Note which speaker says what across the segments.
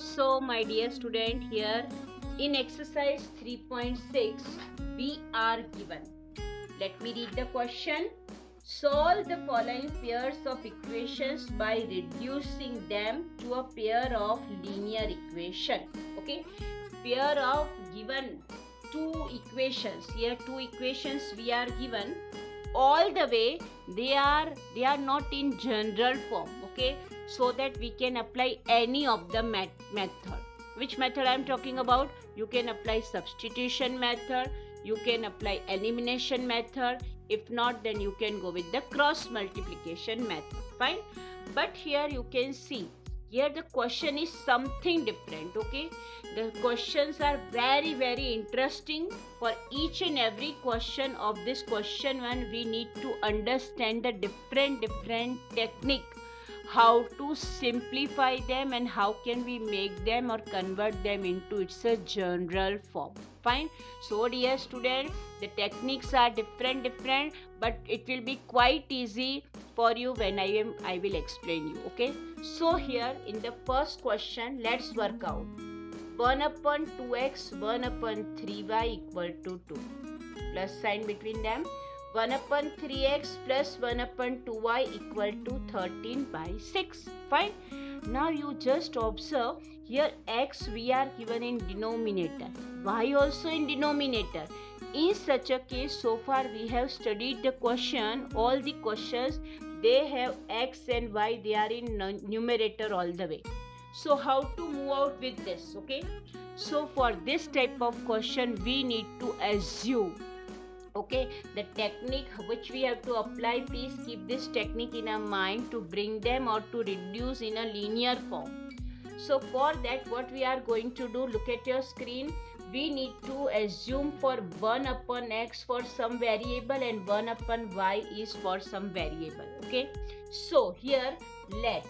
Speaker 1: So, my dear student, here in exercise 3.6, we are given. Let me read the question. Solve the following pairs of equations by reducing them to a pair of linear equation. Okay, pair of given two equations. Here two equations we are given. All the way they are not in general form. Okay, so that we can apply any of the method. Which method I am talking about? You can apply substitution method, you can apply elimination method. If not, then you can go with the cross multiplication method. Fine. But here you can see, here the question is something different. Okay, the questions are very interesting. For each and every question of this question one, we need to understand the different technique, how to simplify them and how can we make them or convert them into its a general form. Fine. So dear student, the techniques are different, but it will be quite easy for you when I will explain you. Okay, so here in the first question, let's work out 1 upon 2x 1 upon 3y equal to 2, plus sign between them. 1 upon 3x plus 1 upon 2y equal to 13 by 6. Fine. Now you just observe, here x we are given in denominator, y also in denominator. In such a case, so far we have studied the question, all the questions they have x and y, they are in numerator all the way. So how to move out with this? Okay, so for this type of question we need to assume, okay, the technique which we have to apply, please keep this technique in our mind to bring them or to reduce in a linear form. So for that, what we are going to do, look at your screen, we need to assume for 1 upon x for some variable and 1 upon y is for some variable. Okay, so here let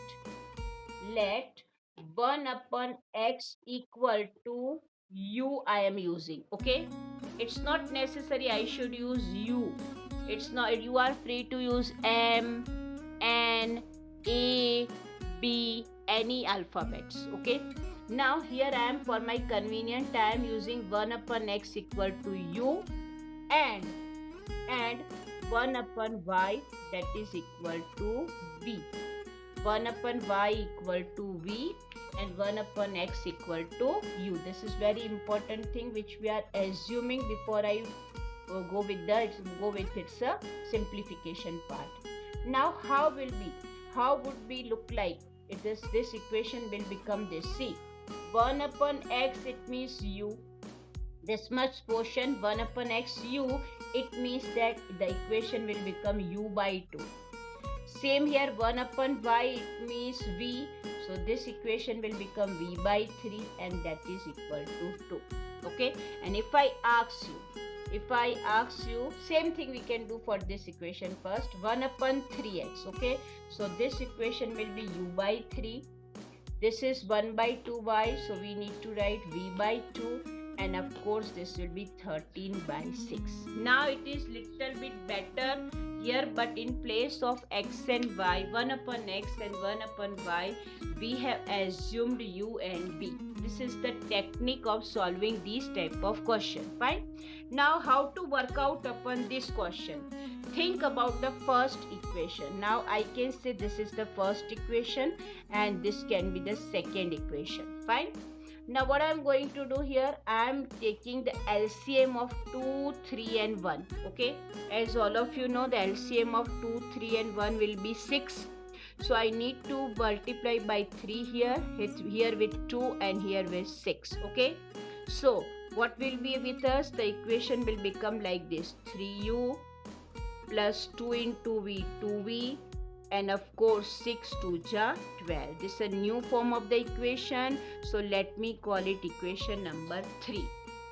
Speaker 1: 1 upon x equal to u I am using. Okay, it's not necessary I should use u. It's not, you are free to use m, n, a, b, any alphabets. Okay, now here I am, for my convenient I am using 1 upon x equal to u and 1 upon y, that is equal to v. 1 upon y equal to v and 1 upon x equal to u. This is very important thing which we are assuming before I go with its simplification part. Now how would we look like? This equation will become this. See, 1 upon x, it means u. This much portion 1 upon x u, it means that the equation will become u by 2. Same here, 1 upon y, it means v. So this equation will become v by 3 and that is equal to 2. Okay, and if I ask you, same thing we can do for this equation first. 1 upon 3x. Okay, so this equation will be u by 3. This is 1 by 2y, so we need to write v by 2. And of course this will be 13 by 6. Now it is little bit better here, but in place of x and y, 1 upon x and 1 upon y, we have assumed u and v. This is the technique of solving these type of question. Fine. Now how to work out upon this question? Think about the first equation. Now I can say this is the first equation and this can be the second equation. Fine. Now what I am going to do here, I am taking the LCM of 2, 3 and 1. Okay, as all of you know, the LCM of 2, 3 and 1 will be 6. So I need to multiply by 3 here with 2 and here with 6. Okay, so what will be with us? The equation will become like this: 3u plus 2 into v, 2v, and of course 6 to ja 12. This is a new form of the equation, so let me call it equation number 3.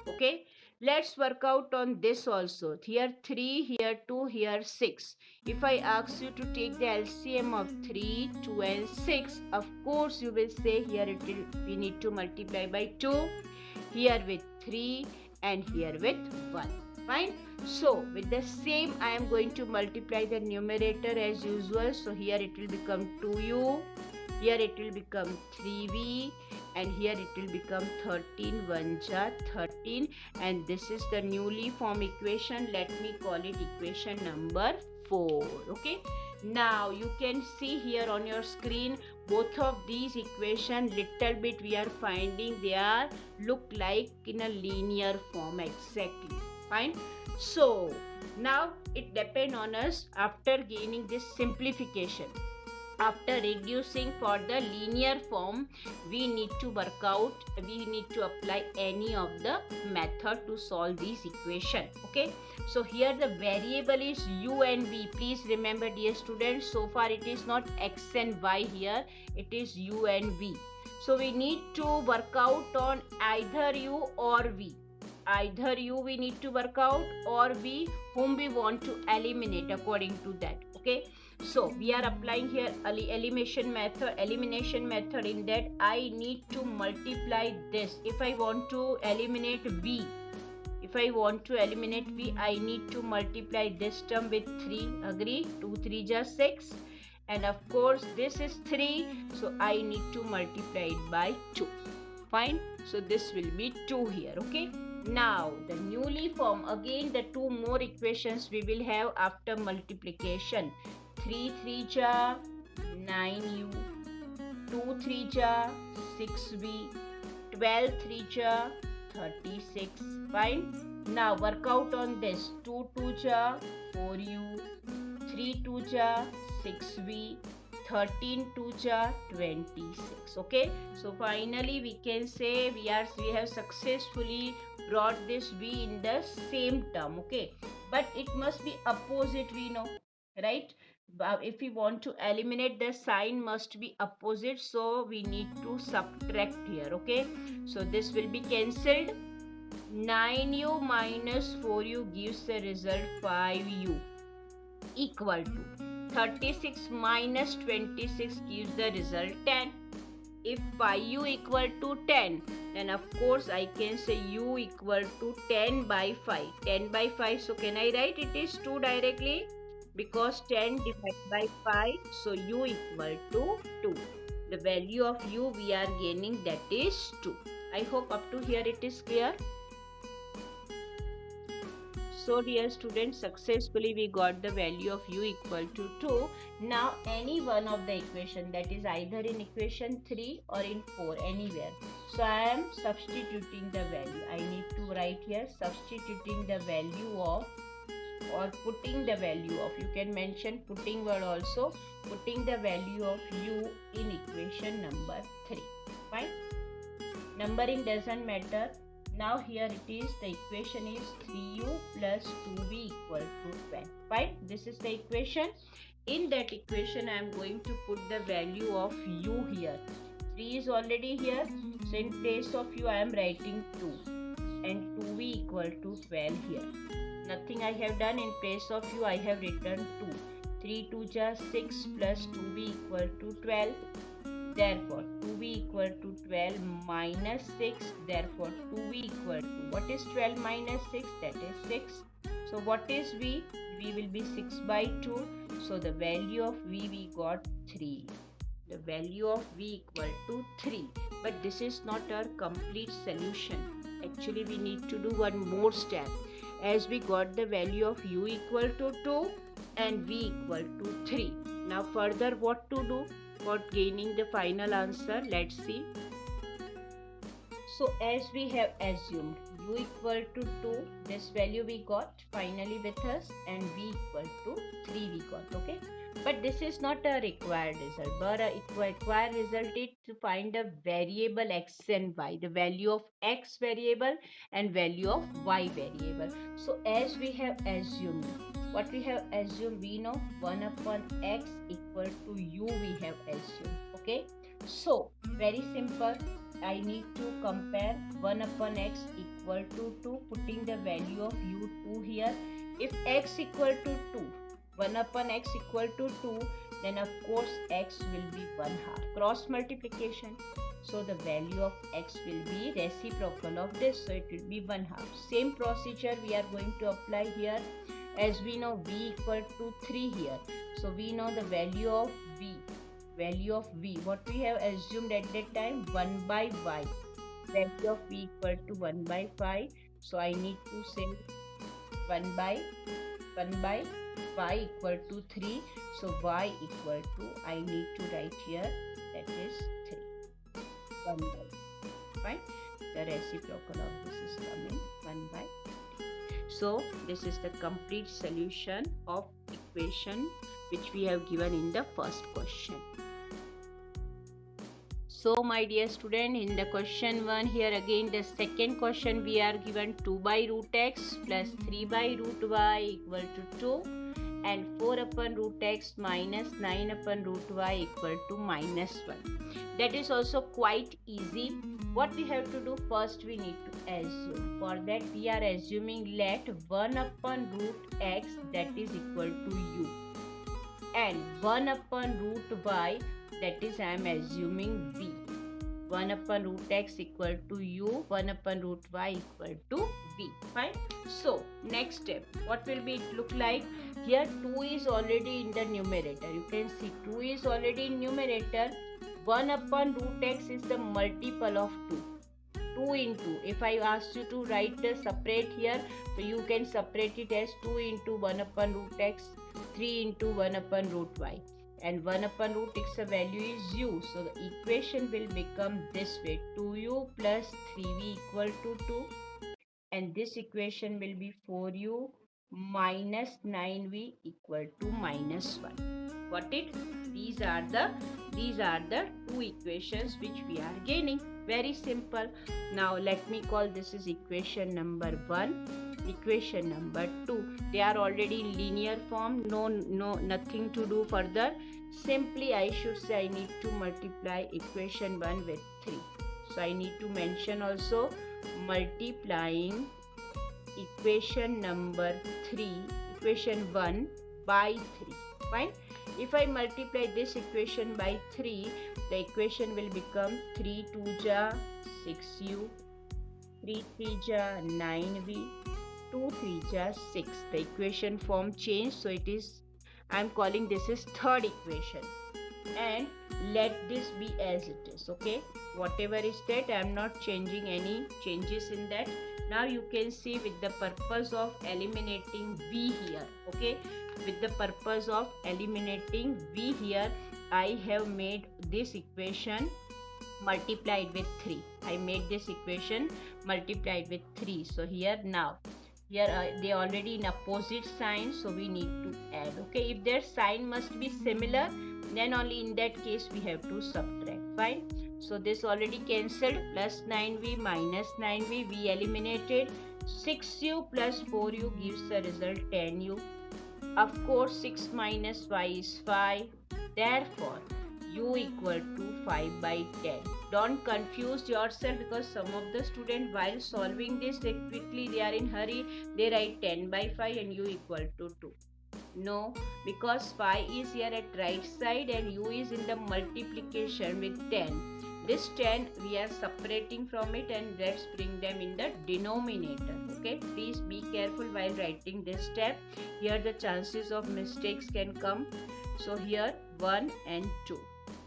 Speaker 1: Okay, let's work out on this also. Here 3, here 2, here 6. If I ask you to take the LCM of 3, 2 and 6, of course you will say here we need to multiply by 2, here with 3 and here with 1. Fine. So with the same I am going to multiply the numerator as usual. So here it will become 2u, here it will become 3v and here it will become 13 1 ja 13, and this is the newly formed equation. Let me call it equation number 4. Okay, now you can see here on your screen both of these equation little bit we are finding they are look like in a linear form exactly. Fine. So now it depends on us after gaining this simplification. After reducing for the linear form, we need to work out, we need to apply any of the method to solve this equation. Okay, so here the variable is u and v. Please remember dear students, so far it is not x and y, here it is u and v. So we need to work out on either u or v. Either u we need to work out or v whom we want to eliminate according to that. Okay, so we are applying here elimination method. In that I need to multiply this. If I want to eliminate v, I need to multiply this term with 3. Agree? 2 3 ja 6, and of course this is 3, so I need to multiply it by 2. Fine, so this will be 2 here. Okay, now the newly formed, again the 2 more equations we will have after multiplication. 3 3 ja 9u, 2 3 ja 6v, 12 3 ja 36. Fine. Now work out on this. 2 2 ja 4u, 3 2 ja 6v, 13 2 ja 26. Okay, so finally we can say we have successfully brought this v in the same term. Okay, but it must be opposite, we know, right? If we want to eliminate, the sign must be opposite, so we need to subtract here. Okay, so this will be cancelled. 9u minus 4u gives the result 5u, equal to 36 minus 26 gives the result 10. If 5u equal to 10, then of course I can say u equal to 10 by 5. 10 by 5, so can I write it is 2 directly? Because 10 divided by 5, so u equal to 2. The value of u we are gaining, that is 2. I hope up to here it is clear. So dear students, successfully we got the value of u equal to 2. Now any one of the equation, that is either in equation 3 or in 4, anywhere. So I am substituting the value. I need to write here substituting the value of, or putting the value of, you can mention putting word also, putting the value of u in equation number 3. Fine. Numbering doesn't matter. Now here it is, the equation is 3u plus 2v equal to 12. Fine. This is the equation. In that equation I am going to put the value of u here. 3 is already here, so in place of u I am writing 2, and 2v equal to 12 here. Nothing I have done. In place of u I have written 2. 3 2 ja 6 plus 2v equal to 12. Therefore 2v equal to 12 minus 6. Therefore 2v equal to, what is 12 minus 6? That is 6. So what is v? V will be 6 by 2. So the value of v we got 3. The value of v equal to 3. But this is not our complete solution. Actually we need to do one more step. As we got the value of u equal to 2 and v equal to 3. Now further what to do for gaining the final answer? Let's see. So as we have assumed u equal to 2, this value we got finally with us, and v equal to 3 we got. Okay, but this is not a required result, but a required result is to find a variable x and y, the value of x variable and value of y variable. So as we have assumed, what we have assumed, we know 1 upon x equal to u we have assumed. Okay, so very simple. I need to compare 1 upon x equal to 2, putting the value of u2 here. If x equal to 2, 1 upon x equal to 2, then of course x will be 1/2. Cross multiplication. So the value of x will be reciprocal of this, so it will be 1/2. Same procedure we are going to apply here. As we know v equal to 3 here, so we know the value of v. value of v, what we have assumed at that time, 1 by y. Value of v equal to 1 by 5. So I need to say 1 by y equal to 3. So y equal to, I need to write here, that is 3. 1 by, fine. The reciprocal of this is coming 1 by 3. So this is the complete solution of equation which we have given in the first question. So my dear student, in the question 1, here again the second question we are given 2 by root x plus 3 by root y equal to 2 and 4 upon root x minus 9 upon root y equal to minus 1. That is also quite easy. What we have to do, first we need to assume. For that we are assuming let 1 upon root x that is equal to u and 1 upon root y, that is I am assuming v. 1 upon root x equal to u, 1 upon root y equal to v. Fine. So next step, what will be it look like? Here 2 is already in the numerator. You can see 2 is already in numerator. 1 upon root x is the multiple of 2. 2 into, if I ask you to write the separate here, so you can separate it as 2 into 1 upon root x, 3 into 1 upon root y, and 1 upon root x the value is u. So the equation will become this way, 2u plus 3v equal to 2, and this equation will be 4u minus 9v equal to minus 1. Got it? These are the two equations which we are gaining. Very simple. Now let me call this is equation number 1, equation number 2. They are already in linear form. Nothing to do further. Simply I should say I need to multiply equation 1 with 3. So I need to mention also multiplying equation number 3, equation 1 by 3. Fine. If I multiply this equation by 3, the equation will become 3 2 ja 6u, 3 3 ja 9v, 2 3 ja 6. The equation form changed, so it is, I am calling this is third equation, and let this be as it is. Okay, whatever is that, I am not changing any changes in that. Now you can see, with the purpose of eliminating v here, okay, with the purpose of eliminating v here, I have made this equation multiplied with 3. I made this equation multiplied with 3. So here now, here they already in opposite sign, so we need to add. Okay, if their sign must be similar, then only in that case we have to subtract. Fine. So this already cancelled, plus 9v minus 9v, we eliminated. 6u plus 4u gives the result 10u. Of course 6 minus y is 5. Therefore u equal to 5 by 10. Don't confuse yourself, because some of the students while solving this quickly, they are in hurry, they write 10 by 5 and u equal to 2. No, because 5 is here at right side and u is in the multiplication with 10. This 10 we are separating from it, and let's bring them in the denominator. Okay, please be careful while writing this step. Here the chances of mistakes can come. So here 1 and 2.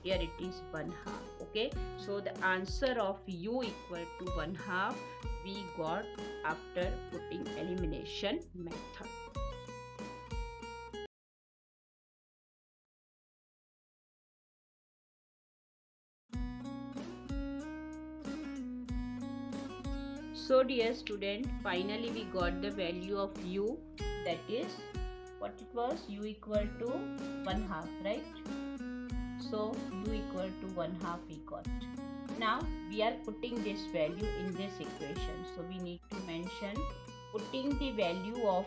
Speaker 1: Here it is 1/2. Okay, so the answer of u equal to 1/2 we got after putting elimination method. So dear student, finally we got the value of u, that is what it was, u equal to 1/2, right? So u equal to 1/2 we got. Now we are putting this value in this equation. So we need to mention putting the value of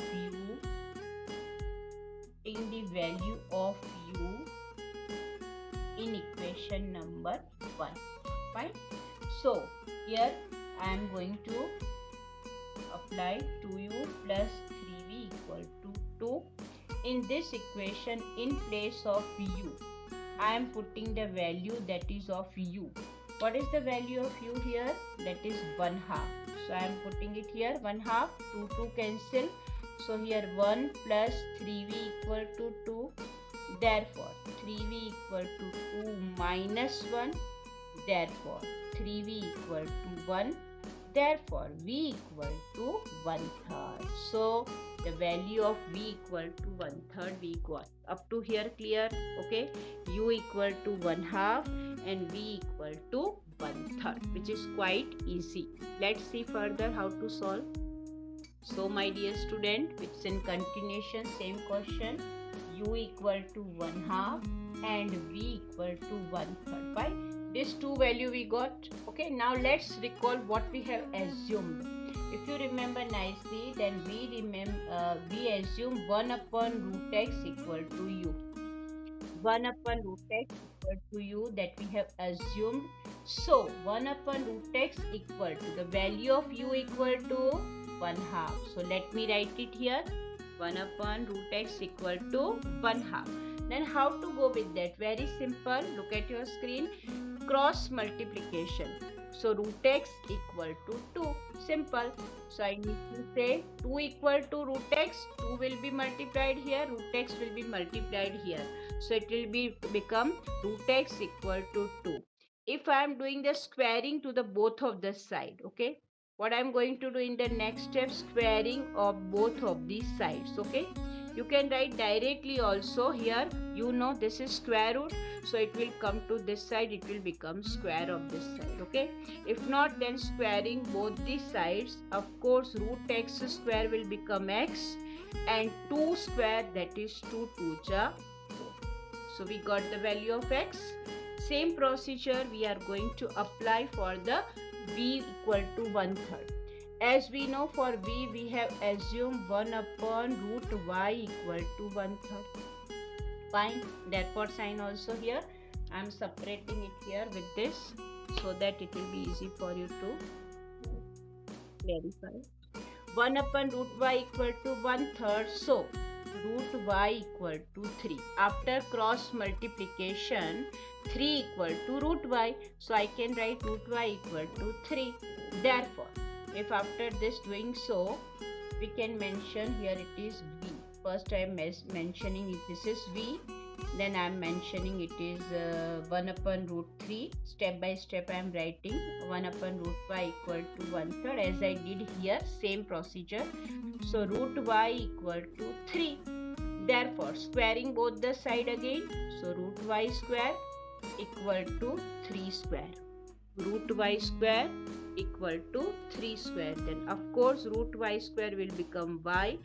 Speaker 1: u, in equation number 1. Fine. So here I am going to apply 2u plus 3v equal to 2. In this equation, in place of u, I am putting the value that is of u. What is the value of u here? That is 1/2. So I am putting it here 1/2. 2 cancel. So here 1 plus 3v equal to 2. Therefore 3v equal to 2 minus 1. Therefore 3v equal to 1. Therefore v equal to 1/3. So the value of v equal to 1/3 we got. Up to here clear? Okay. U equal to 1/2 and v equal to 1/3, which is quite easy. Let's see further how to solve. So my dear student, it's in continuation, same question. U equal to 1/2 and v equal to 1/3. Why? These two value we got. Okay, now let's recall what we have assumed. If you remember nicely, then we assume 1 upon root x equal to u. 1 upon root x equal to u, that we have assumed. So 1 upon root x equal to the value of u equal to 1/2. So let me write it here. 1 upon root x equal to 1/2. Then how to go with that? Very simple. Look at your screen. Cross multiplication. So root x equal to 2. Simple. So I need to say 2 equal to root x. 2 will be multiplied here. Root x will be multiplied here. So it will become root x equal to 2. If I am doing the squaring to the both of the side, okay, what I am going to do in the next step, squaring of both of these sides. Okay, you can write directly also here. You know this is square root, so it will come to this side, it will become square of this side. Okay, if not, then squaring both these sides, of course root x square will become x, and 2 square, that is 2 2 ja 4. So we got the value of x. Same procedure we are going to apply for the v equal to 1/3. As we know, for v we have assumed 1 upon root y equal to 1/3. Fine. Therefore sign also here. I am separating it here with this so that it will be easy for you to clarify. 1 upon root y equal to 1/3. So root y equal to 3. After cross multiplication, 3 equal to root y. So I can write root y equal to 3. Therefore, if after this doing so, we can mention here it is v. First I am mentioning it, this is v. Then I am mentioning it is 1 upon root 3. Step by step I am writing 1 upon root y equal to 1/3 as I did here. Same procedure. So root y equal to 3. Therefore squaring both the side again. So root y square equal to 3 square. Root y square equal to 3 square. Then of course root y square will become y,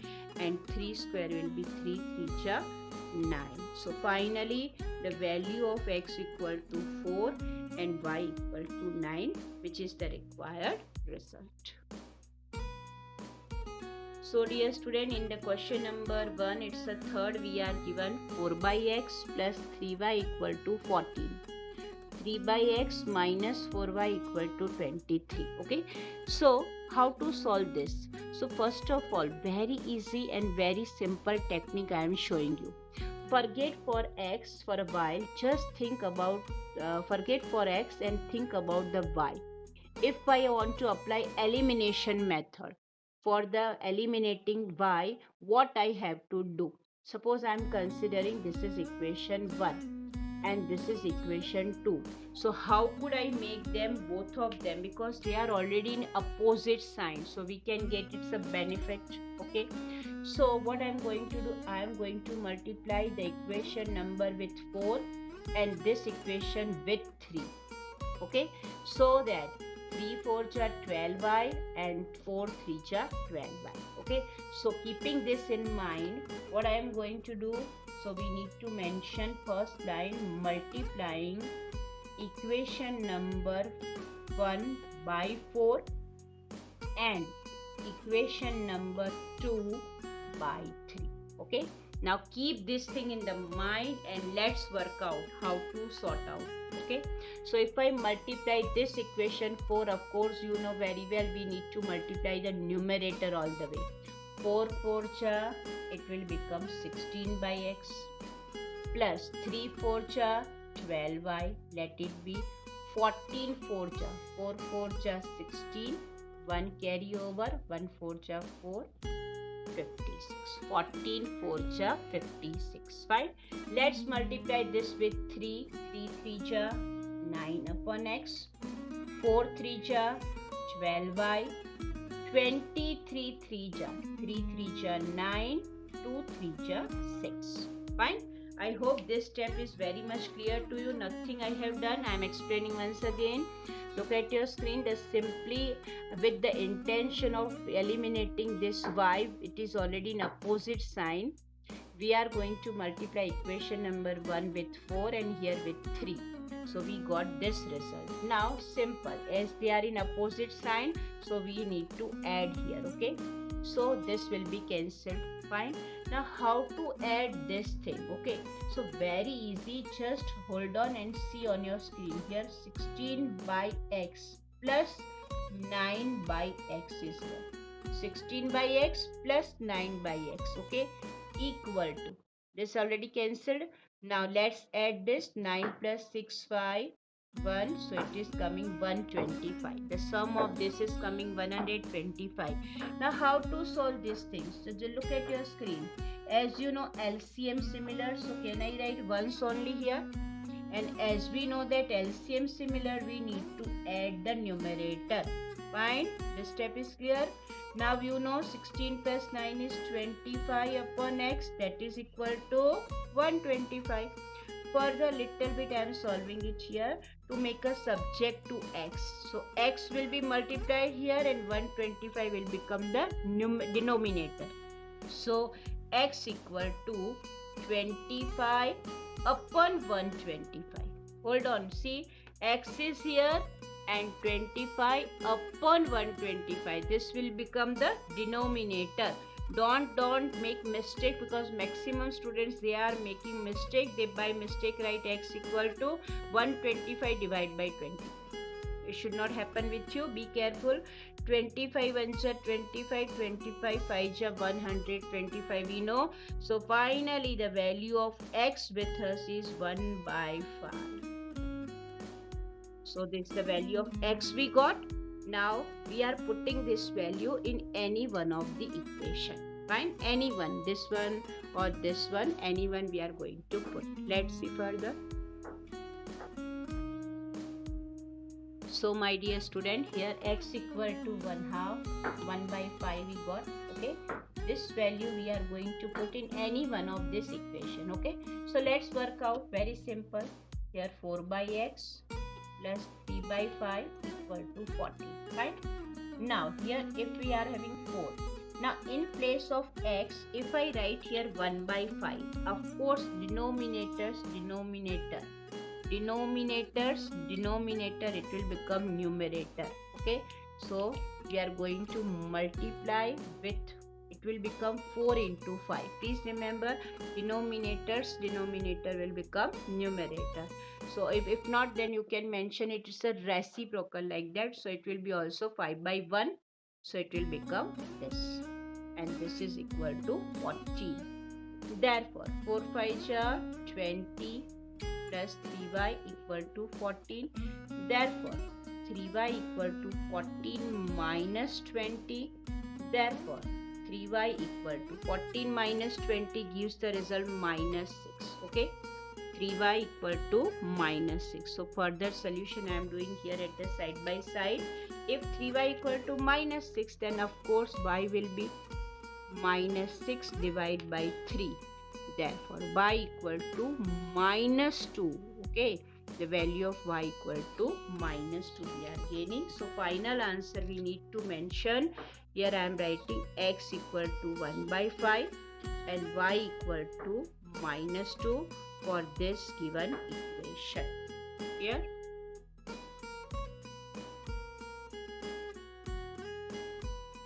Speaker 1: and 3 square will be 3 3 ja 9. So finally the value of x equal to 4 and y equal to 9, which is the required result. So dear student, in the question number 1, it's a third, we are given 4 by x plus 3y equal to 14. 3 by x minus 4y equal to 23. Okay, so how to solve this? So first of all, very easy and very simple technique I am showing you. Forget for x for a while. Just think about forget for x and think about the y. If I want to apply elimination method for the eliminating y, what I have to do? Suppose I am considering this is equation 1 and this is equation 2. So how could I make them, both of them, because they are already in opposite signs, so we can get it's a benefit. Okay, so what I am going to do, I am going to multiply the equation number with 4 and this equation with 3. Okay, so that 3 4 ja 12y and 4 3 ja 12y. Okay, so keeping this in mind, what I am going to do, so we need to mention first line multiplying equation number 1 by 4 and equation number 2 by 3. Okay, now keep this thing in the mind and let's work out how to sort out. Okay, so if I multiply this equation 4, of course you know very well we need to multiply the numerator all the way. 4 4 ja, it will become 16 by x plus 3 4 ja 12y, let it be 14 4 ja 4 4 ja 16, 1 carry over, 1 4 ja 4, 56. 14 4 ja 56. Fine. Let's multiply this with 3. 3 3 ja 9 upon x. 4 3 ja 12y. 23 3 ja 3 3 ja 9. 2 3 ja 6. Fine. I hope this step is very much clear to you. Nothing I have done. I am explaining once again. Look at your screen. Just simply with the intention of eliminating this y, it is already in opposite sign. We are going to multiply equation number 1 with 4 and here with 3. So we got this result. Now simple, as they are in opposite sign, so we need to add here. Okay, so this will be cancelled. Fine. Now how to add this thing? Okay, so very easy. Just hold on and see on your screen here. 16 by x plus 9 by x is here. 16 by x plus 9 by x. Okay, equal to, this already cancelled. Now let's add this. 9 plus 6 5 1, so it is coming 125. The sum of this is coming 125. Now how to solve these things? So just look at your screen. As you know, LCM similar, so can I write ones only here? And as we know that LCM similar, we need to add the numerator. Fine, this step is clear. Now you know 16 plus 9 is 25 upon x, that is equal to 125. Further little bit I am solving it here to make a subject to x. So x will be multiplied here and 125 will become the denominator. So x equal to 25 upon 125. Hold on, see, x is here and 25 upon 125. This will become the denominator. Don't make mistake, because maximum students, they are making mistake. They by mistake write x equal to 125 divided by 20. It should not happen with you. Be careful. 25 1 ja 25, 25 5 ja 125 we know. So finally the value of x with us is 1 by 5. So this is the value of x we got. Now we are putting this value in any one of the equation. Fine, any one, this one or this one, any one we are going to put. Let's see further. So my dear student, here x equal to 1/2, 1 by 5 we got. Okay, this value we are going to put in any one of this equation. Okay, so let's work out. Very simple. Here 4 by x plus 3 by 5 equal to 40. Right? Now here if we are having 4. Now in place of x, if I write here 1 by 5, of course denominator, it will become numerator. Okay, so we are going to multiply with, it will become 4 into 5. Please remember, denominator will become numerator. So if not, then you can mention it is a reciprocal like that. So it will be also 5 by 1. So it will become this. And this is equal to 40. Therefore, 4 5 ja 20 plus 3y equal to 14. Therefore, 3y equal to 14 minus 20. Therefore, 3y equal to 14 minus 20 gives the result minus 6. Okay, 3y equal to minus 6. So further solution I am doing here at the side by side. If 3y equal to minus 6, then of course y will be minus 6 divided by 3. Therefore y equal to minus 2. Okay, the value of y equal to minus 2 we are gaining. So final answer we need to mention. Here I am writing x equal to 1 by 5 and y equal to minus 2 for this given equation. Here